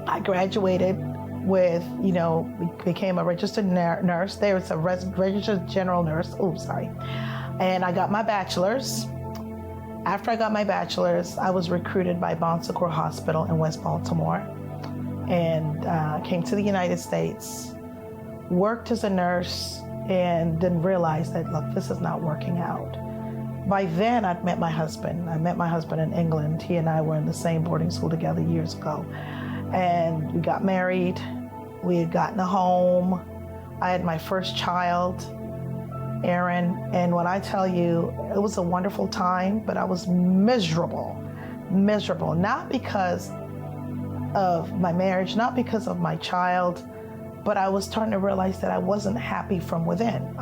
I graduated with, became a registered nurse. There was a registered general nurse. Oh, sorry. And I got my bachelor's. After I got my bachelor's, I was recruited by Bon Secours Hospital in West Baltimore and came to the United States, worked as a nurse, and then realized that, look, this is not working out. By then, I'd met my husband. I met my husband in England. He and I were in the same boarding school together years ago. And we got married. We had gotten a home. I had my first child, Aaron. And when I tell you, it was a wonderful time, but I was miserable. Not because of my marriage, not because of my child, but I was starting to realize that I wasn't happy from within.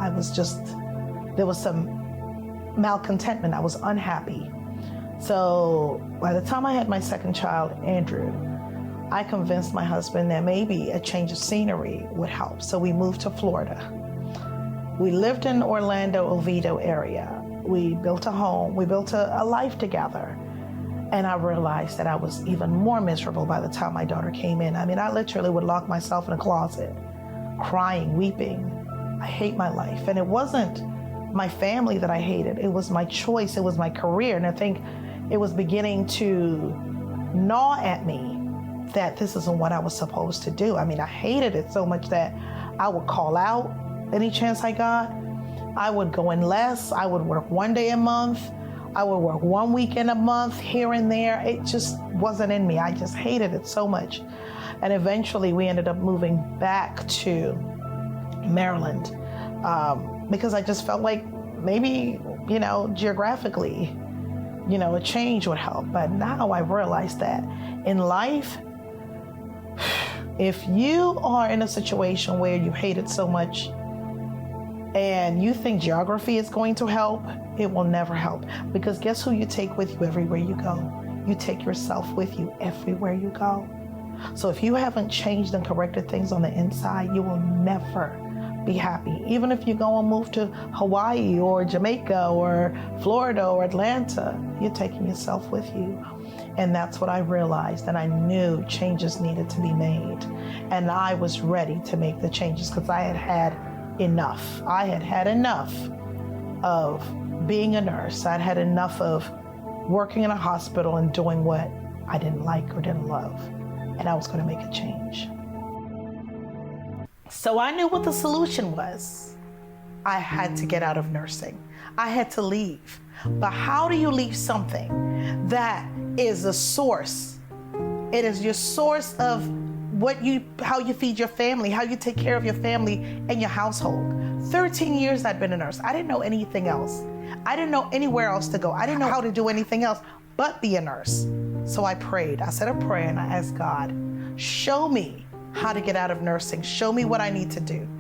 There was some malcontentment. I was unhappy. So by the time I had my second child, Andrew, I convinced my husband that maybe a change of scenery would help. So we moved to Florida. We lived in Orlando, Oviedo area. We built a home. We built a life together. And I realized that I was even more miserable by the time my daughter came in. I mean, I literally would lock myself in a closet, crying, weeping. I hate my life. And it wasn't my family that I hated. It was my choice. It was my career. And I think it was beginning to gnaw at me that this isn't what I was supposed to do. I mean, I hated it so much that I would call out any chance I got. I would go in less. I would work one day a month. I would work 1 weekend a month here and there. It just wasn't in me. I just hated it so much. And eventually we ended up moving back to Maryland because I just felt like maybe, geographically, a change would help. But now I realize that in life, if you are in a situation where you hate it so much and you think geography is going to help, it will never help. Because guess who you take with you everywhere you go? You take yourself with you everywhere you go. So if you haven't changed and corrected things on the inside, you will never be happy. Even if you go and move to Hawaii or Jamaica or Florida or Atlanta, you're taking yourself with you. And that's what I realized. And I knew changes needed to be made. And I was ready to make the changes because I had had enough. I had had enough of being a nurse. I'd had enough of working in a hospital and doing what I didn't like or didn't love. And I was going to make a change. So I knew what the solution was. I had to get out of nursing. I had to leave. But how do you leave something that is a source? It is your source of how you feed your family, how you take care of your family and your household. 13 years I'd been a nurse. I didn't know anything else. I didn't know anywhere else to go. I didn't know how to do anything else but be a nurse. So I prayed. I said a prayer and I asked God, show me how to get out of nursing. Show me what I need to do.